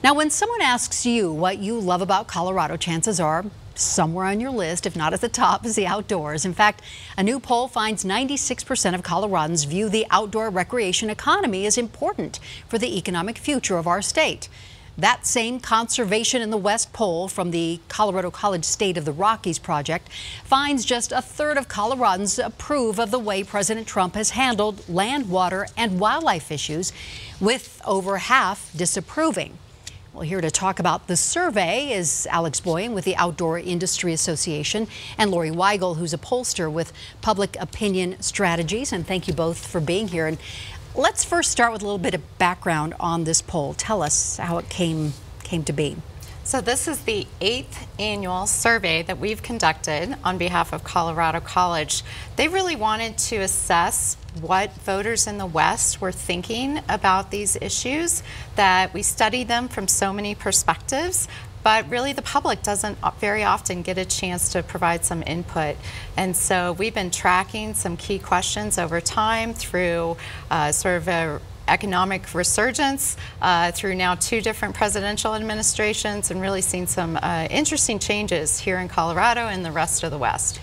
Now, when someone asks you what you love about Colorado, chances are somewhere on your list, if not at the top, is the outdoors. In fact, a new poll finds 96% of Coloradans view the outdoor recreation economy as important for the economic future of our state. That same Conservation in the West poll from the Colorado College State of the Rockies project finds just a third of Coloradans approve of the way President Trump has handled land, water, and wildlife issues, with over half disapproving. Well, here to talk about the survey is Alex Boyan with the Outdoor Industry Association and Lori Weigel, who's a pollster with Public Opinion Strategies. And thank you both for being here. And let's first start with a little bit of background on this poll. Tell us how it came to be. So this is the 8th annual survey that we've conducted on behalf of Colorado College. They really wanted to assess what voters in the West were thinking about these issues, that we study them from so many perspectives, but really the public doesn't very often get a chance to provide some input. And so we've been tracking some key questions over time through sort of a economic resurgence through now 2 different presidential administrations, and really seen some interesting changes here in Colorado and the rest of the West.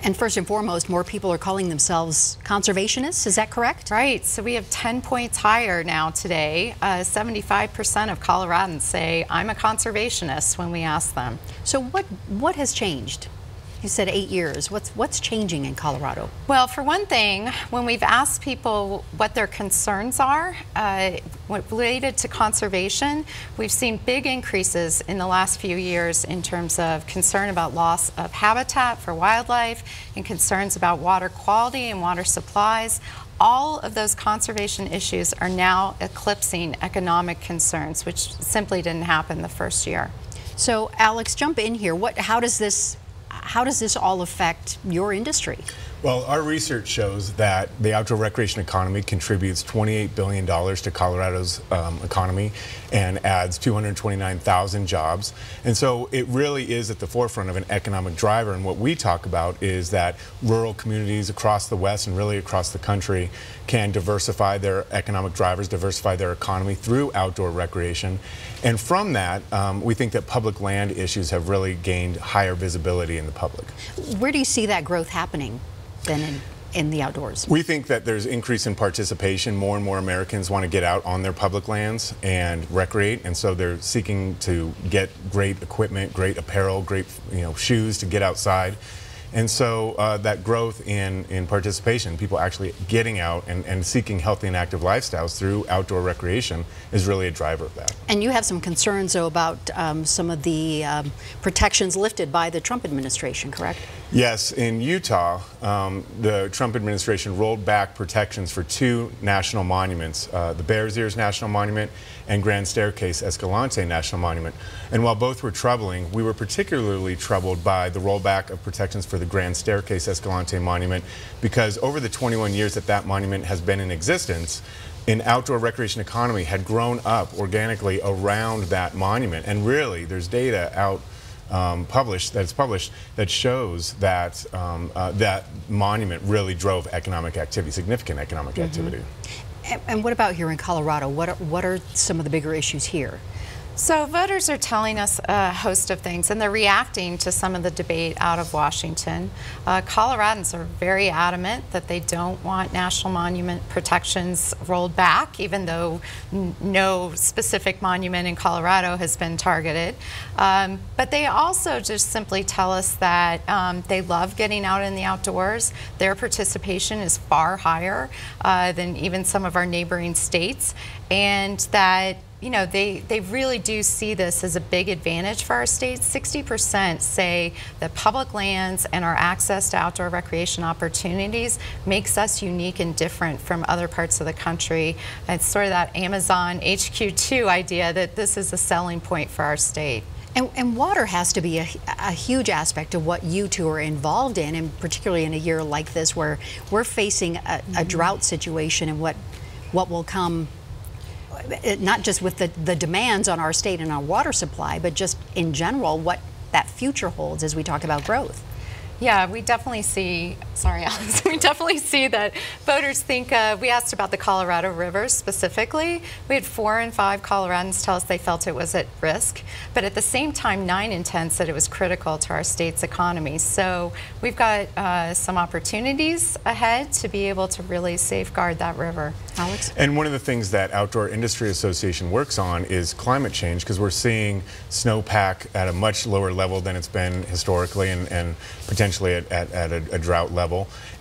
And first and foremost, more people are calling themselves conservationists. Is that correct? Right. So we have 10 points higher now today. 75% of Coloradans say, I'm a conservationist, when we ask them. So what has changed? You said 8 years. What's changing in Colorado? Well, for one thing, when we've asked people what their concerns are related to conservation, we've seen big increases in the last few years in terms of concern about loss of habitat for wildlife and concerns about water quality and water supplies. All of those conservation issues are now eclipsing economic concerns, which simply didn't happen the first year. So, Alex, jump in here. How does this all affect your industry? Well, our research shows that the outdoor recreation economy contributes $28 billion to Colorado's economy and adds 229,000 jobs. And so it really is at the forefront of an economic driver. And what we talk about is that rural communities across the West and really across the country can diversify their economic drivers, diversify their economy through outdoor recreation. And from that, we think that public land issues have really gained higher visibility in the public. Where do you see that growth happening then in the outdoors? We think that there's increase in participation. More and more Americans want to get out on their public lands and recreate, and so they're seeking to get great equipment, great apparel, great shoes to get outside. And so that growth in participation, people actually getting out and seeking healthy and active lifestyles through outdoor recreation, is really a driver of that. And you have some concerns, though, about some of the protections lifted by the Trump administration, correct? Yes. In Utah, the Trump administration rolled back protections for 2 national monuments, the Bears Ears National Monument and Grand Staircase Escalante National Monument. And while both were troubling, we were particularly troubled by the rollback of protections for the Grand Staircase Escalante Monument, because over the 21 years that that monument has been in existence, an outdoor recreation economy had grown up organically around that monument. And really, there's data out published that shows that that monument really drove economic activity, significant economic activity. And what about here in Colorado? What are some of the bigger issues here? So voters are telling us a host of things, and they're reacting to some of the debate out of Washington. Coloradans are very adamant that they don't want national monument protections rolled back, even though no specific monument in Colorado has been targeted. But they also just simply tell us that they love getting out in the outdoors. Their participation is far higher than even some of our neighboring states, and that they really do see this as a big advantage for our state. 60% say that public lands and our access to outdoor recreation opportunities makes us unique and different from other parts of the country. It's sort of that Amazon HQ2 idea that this is a selling point for our state. And water has to be a huge aspect of what you two are involved in, and particularly in a year like this where we're facing a drought situation, and what will come, not just with the demands on our state and our water supply, but just in general what that future holds as we talk about growth. Yeah, we definitely see Sorry, Alex. We definitely see that voters think, we asked about the Colorado River specifically. We had 4 in 5 Coloradans tell us they felt it was at risk. But at the same time, 9 in 10 said it was critical to our state's economy. So we've got some opportunities ahead to be able to really safeguard that river. Alex? And one of the things that Outdoor Industry Association works on is climate change, because we're seeing snowpack at a much lower level than it's been historically, and potentially at a drought level.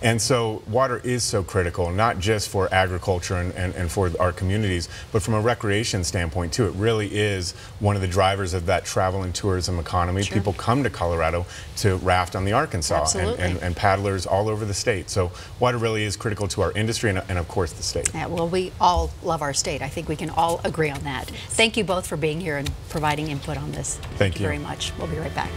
And so water is so critical, not just for agriculture and for our communities, but from a recreation standpoint too. It really is one of the drivers of that travel and tourism economy. Sure. People come to Colorado to raft on the Arkansas, and paddlers all over the state. So water really is critical to our industry and of course the state. Yeah, well, we all love our state. I think we can all agree on that. Thank you both for being here and providing input on this. Thank you very much. We'll be right back.